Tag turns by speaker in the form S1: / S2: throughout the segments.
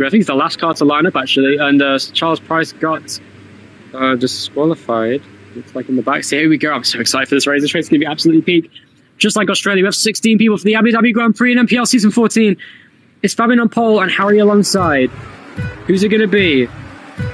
S1: I think it's the last car to line up, actually, and Charles Price got disqualified. Looks like in the back. So here we go. I'm so excited for this race. This race is going to be absolutely peak. Just like Australia, we have 16 people for the Abu Dhabi Grand Prix in NPL Season 14. It's Fabian on pole and Harry alongside. Who's it going to be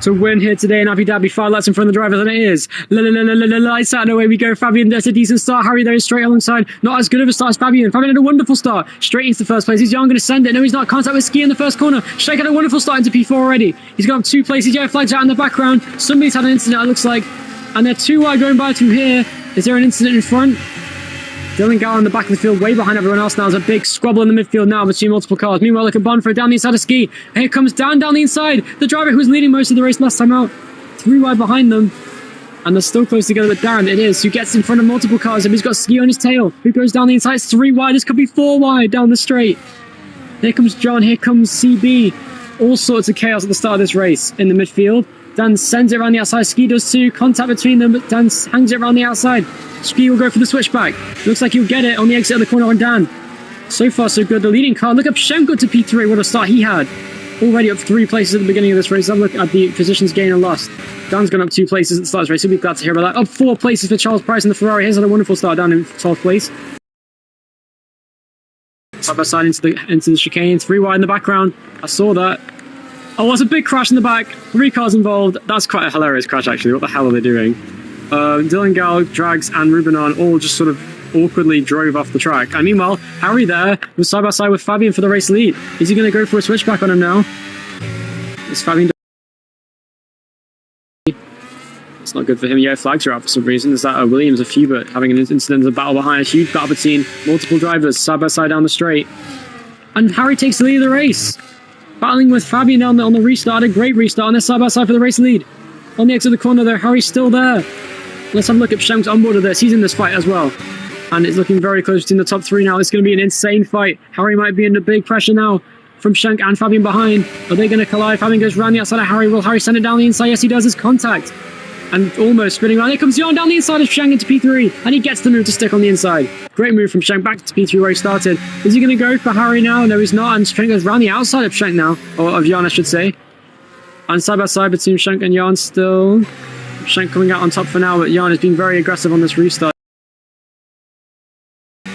S1: to win here today in Abu Dhabi? 5 laps in front of the drivers, and it is. Lights out, and away we go. Fabian does a decent start. Harry there is straight alongside. Not as good of a start as Fabian. Fabian had a wonderful start. Straight into the first place. Is Jan going to send it? No, he's not. Contact with Ski in the first corner. Shank had a wonderful start into P4 already. He's got up 2 places. Yellow flags out in the background. Somebody's had an incident, it looks like. And they're 2 wide going by through here. Is there an incident in front? Dylan Gower in the back of the field, way behind everyone else now. There's a big squabble in the midfield now between multiple cars. Meanwhile, look at Bonford down the inside of Ski. Here comes Dan down the inside. The driver who was leading most of the race last time out. 3 wide behind them. And they're still close together with Darren. It is, who gets in front of multiple cars. And he's got Ski on his tail. Who goes down the inside? It's 3 wide. This could be 4 wide down the straight. Here comes John. Here comes CB. All sorts of chaos at the start of this race in the midfield. Dan sends it around the outside. Ski does too. Contact between them, but Dan hangs it around the outside. Ski will go for the switchback. Looks like he'll get it on the exit of the corner on Dan. So far, so good. The leading car. Look up Shem got to P3. What a start he had. Already up 3 places at the beginning of this race. Have a look at the positions gained and lost. Dan's gone up 2 places at the start of this race. He'll be glad to hear about that. Up 4 places for Charles Price in the Ferrari. Here's had a wonderful start down in 12th place. Side by side into the chicane. 3 wide in the background. I saw that. Oh, there's a big crash in the back. 3 cars involved. That's quite a hilarious crash, actually. What the hell are they doing? Dylan Gal, Drags, and Rubenon all just sort of awkwardly drove off the track. And meanwhile, Harry there was side by side with Fabian for the race lead. Is he going to go for a switchback on him now? Is Fabian... It's not good for him. Yeah, flags are out for some reason. Is that Williams or Hubert having an incident, a battle behind? A huge battle between multiple drivers, side by side down the straight. And Harry takes the lead of the race. Battling with Fabian on the restart. A great restart. And they're side by side for the race lead. On the exit of the corner there, Harry's still there. Let's have a look at Shank's on board of this. He's in this fight as well. And it's looking very close between the top 3 now. It's going to be an insane fight. Harry might be under big pressure now from Shank and Fabian behind. Are they going to collide? Fabian goes round the outside of Harry. Will Harry send it down the inside? Yes, he does. His contact. And almost spinning around. Here comes Jan down the inside of Shank into P3. And he gets the move to stick on the inside. Great move from Shank back to P3 where he started. Is he going to go for Harry now? No, he's not. And Shank goes round the outside of Shank now. Or of Jan, I should say. And side by side between Shank and Jan still. Shank coming out on top for now, but Jan has been very aggressive on this restart.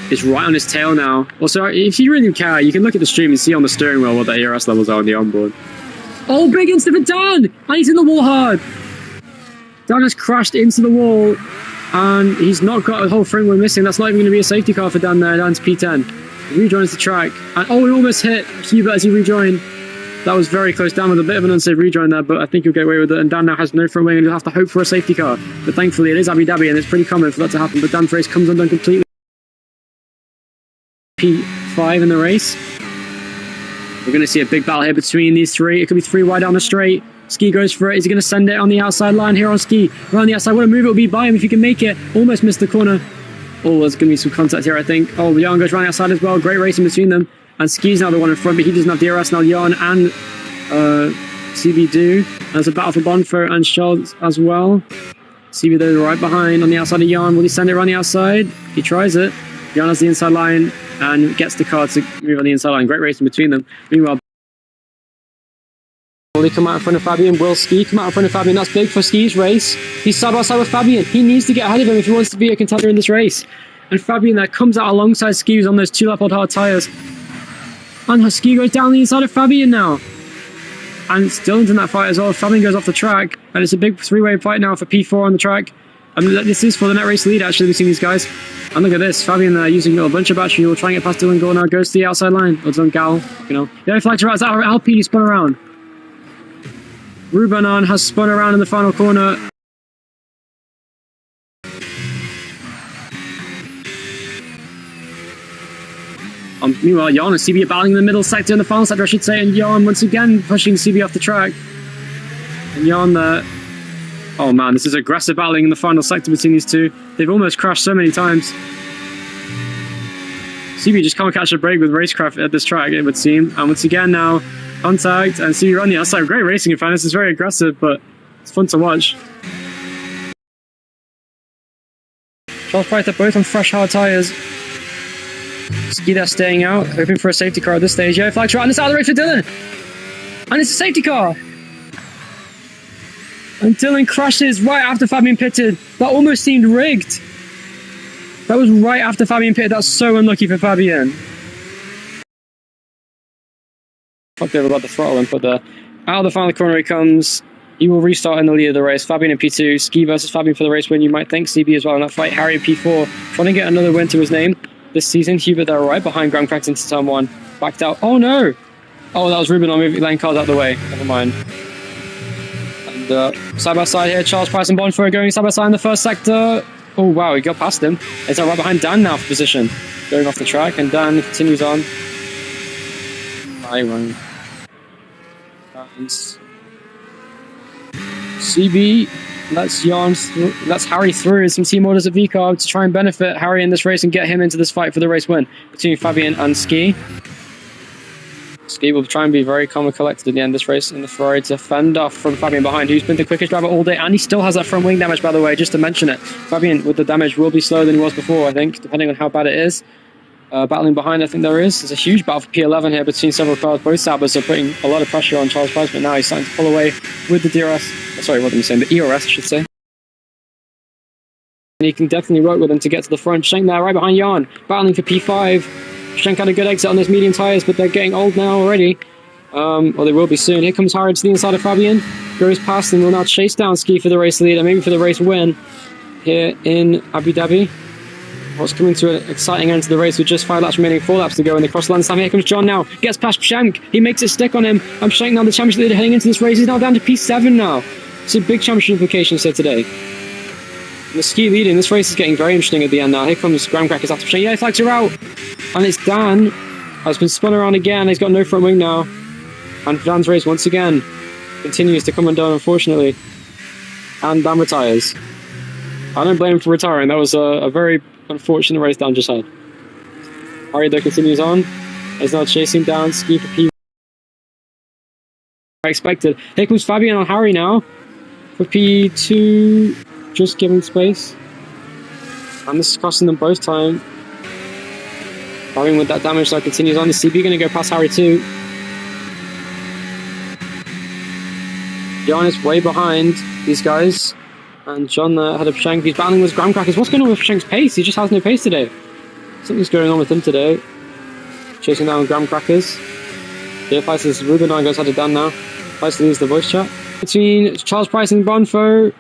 S1: It's right on his tail now. Also, if you really care, you can look at the stream and see on the steering wheel what the ERS levels are on the onboard. Oh, big incident for Dan! And he's in the wall hard. Dan has crashed into the wall, and he's not got a whole frame wheel missing. That's not even going to be a safety car for Dan there. Dan's P10. He rejoins the track. And oh, he almost hit Hubert as he rejoined. That was very close down with a bit of an unsafe rejoin there, but I think he'll get away with it. And Dan now has no front wing and he'll have to hope for a safety car. But thankfully, it is Abu Dhabi and it's pretty common for that to happen. But Dan's race comes undone completely. P5 in the race. We're going to see a big battle here between these 3. It could be 3 wide down the straight. Ski goes for it. Is he going to send it on the outside line here on Ski? Around the outside. What a move it will be by him if he can make it. Almost missed the corner. Oh, there's going to be some contact here, I think. Oh, Jan goes around the outside as well. Great racing between them. And Ski's now the one in front, but he doesn't have DRS now. Jan and CB do. There's a battle for Bonfer and Schultz as well. CB there right behind on the outside of Jan. Will he send it around the outside? He tries it. Jan has the inside line and gets the car to move on the inside line. Great racing between them. Meanwhile, will he come out in front of Fabian? Will Ski come out in front of Fabian? That's big for Ski's race. He's side by side with Fabian. He needs to get ahead of him if he wants to be a contender in this race. And Fabian there comes out alongside Ski, who's on those 2-lap-old hard tyres. And Ski goes down the inside of Fabian now. And Dylan's in that fight as well. Fabian goes off the track. And it's a big 3-way fight now for P4 on the track. I mean, this is for the net race lead, actually. We've seen these guys. And look at this. Fabian there using a bunch of battery fuel, trying to get past Dylan Gore now. Goes to the outside line. Or Dylan Gal, you know. Yeah, flags are out. Is that Alpine? He spun around. Rubenon has spun around in the final corner. Meanwhile, Jan and CB are battling in the middle sector, in the final sector, I should say, and Jan once again pushing CB off the track. And Jan there. Oh man, this is aggressive battling in the final sector between these two. They've almost crashed so many times. CB just can't catch a break with racecraft at this track, it would seem. And once again now, contact, and CB on the outside. Great racing in fairness. It's very aggressive, but it's fun to watch. Charles Price, they're both on fresh hard tyres. Ski there staying out, hoping for a safety car at this stage. Yeah, flag shot, and it's out of the race for Dylan. And it's a safety car. And Dylan crashes right after Fabian pitted. That almost seemed rigged. That was right after Fabian pitted. That's so unlucky for Fabian. Fucked over about the throttle input there. Out of the final corner he comes. He will restart in the lead of the race. Fabian in P2. Ski versus Fabian for the race win. You might think CB as well in that fight. Harry in P4. Trying to get another win to his name this season. Hubert there right behind Graham Cracked into turn 1. Backed out. Oh no! Oh, that was Ruben on moving lane cars out of the way. Never mind. Side by side here, Charles Price and Bonfoy going side by side in the first sector. Oh wow, he got past him. It's right behind Dan now for position. Going off the track, and Dan continues on. High run. CB, that's Harry through in some team orders at VCARB to try and benefit Harry in this race and get him into this fight for the race win between Fabian and Ski. Ski will try and be very calm and collected at the end of this race in the Ferrari to fend off from Fabian behind, who's been the quickest driver all day, and he still has that front wing damage, by the way, just to mention it. Fabian, with the damage, will be slower than he was before, I think, depending on how bad it is. Battling behind, I think there's a huge battle for P11 here between several cars. Both Sabers are putting a lot of pressure on Charles Price, but now he's starting to pull away with the DRS. Sorry, what am I saying? The ERS, I should say. And he can definitely work with him to get to the front. Schenk there, right behind Jan, battling for P5. Schenk had a good exit on those medium tyres, but they're getting old now already. Or they will be soon. Here comes Harry to the inside of Fabian. Goes past and will now chase down Ski for the race lead and maybe for the race win here in Abu Dhabi. What's coming to an exciting end to the race with just 5 laps remaining, 4 laps to go in the cross land time. Here comes John now. Gets past Schenk. He makes it stick on him. And Schenk now the championship leader heading into this race. He's now down to P7 now. It's a big championship implications here today. The Ski leading. This race is getting very interesting at the end now. Here comes Graham Crackers after Schenk. Yeah, he flags her out. And it's Dan. Has been spun around again. He's got no front wing now. And Dan's race once again continues to come undone, unfortunately. And Dan retires. I don't blame him for retiring. That was a very unfortunate race Dan just had. Harry though continues on. He's now chasing down Ski for P. Expected. Here comes Fabian on Harry now for P2. Just giving space. And this is costing them both time. Fabian with that damage now continues on. The CB going to go past Harry too. Jan is way behind these guys. And John ahead of Schenk. He's battling with Graham Crackers. What's going on with Schenk's pace? He just has no pace today. Something's going on with him today. Chasing down Graham Crackers. Yeah, Feis's Ruben goes headed down now. Feis leaves the voice chat. Between Charles Price and Bonfo.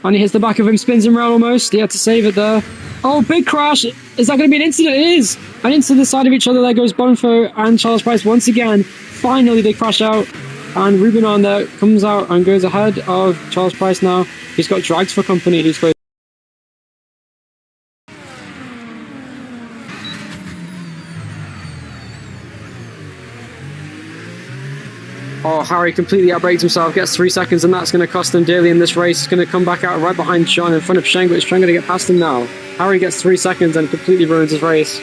S1: And he hits the back of him, spins him around almost. He had to save it there. Oh, big crash. Is that going to be an incident? It is. And into the side of each other there goes Bonfo and Charles Price once again. Finally, they crash out. And Ruben on there comes out and goes ahead of Charles Price now. He's got drags for company. He's close. Oh, Harry completely outbrakes himself, gets 3 seconds, and that's going to cost him dearly in this race. He's going to come back out right behind Sean in front of Schenk, but is trying to get past him now. Harry gets 3 seconds and completely ruins his race.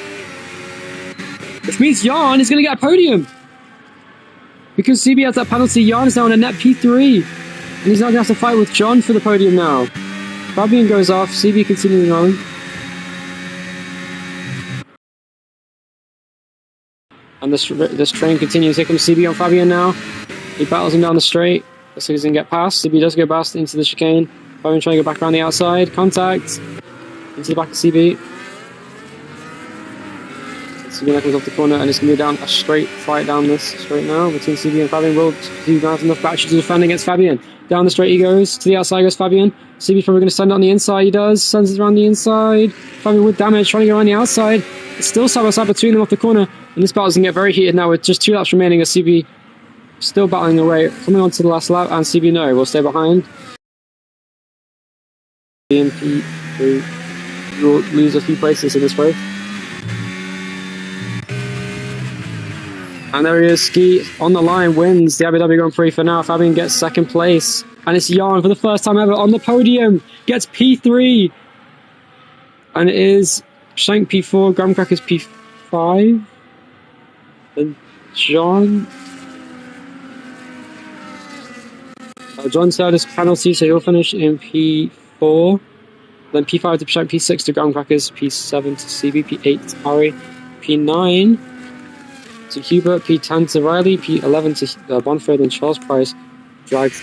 S1: Which means Jan is going to get a podium. Because CB has that penalty, Jan is now on a net P3. And he's now going to have to fight with John for the podium now. Fabian goes off, CB continuing on. And this train continues. Here comes CB on Fabian now. He battles him down the straight. Looks like he's going to get past. CB does go past into the chicane. Fabian trying to go back around the outside. Contact. Into the back of CB. CB now comes off the corner and it's going to be down a straight fight down this straight now between CB and Fabian. Will CB have enough battery to defend against Fabian? Down the straight he goes. To the outside goes Fabian. CB's probably going to send it on the inside. He does. Sends it around the inside. Fabian with damage trying to go around the outside. It's still side by side between them off the corner. And this battle's going to get very heated now with just 2 laps remaining as CB still battling away. Coming on to the last lap and CB no, will stay behind. BMP will lose a few places in this race. And there he is, Ski on the line, wins the Abu Dhabi Grand Prix for now. Fabian gets 2nd place. And it's Jan for the first time ever on the podium. Gets P3. And it is Schenk P4, Graham Crackers P5. And John. John's had his penalty, so he'll finish in P4. Then P5 to Schenk, P6 to Graham Crackers, P7 to CB, P8 to Harry, P9. to Hubert, P10 to Riley, P11 to Bonford, and Charles Price dragged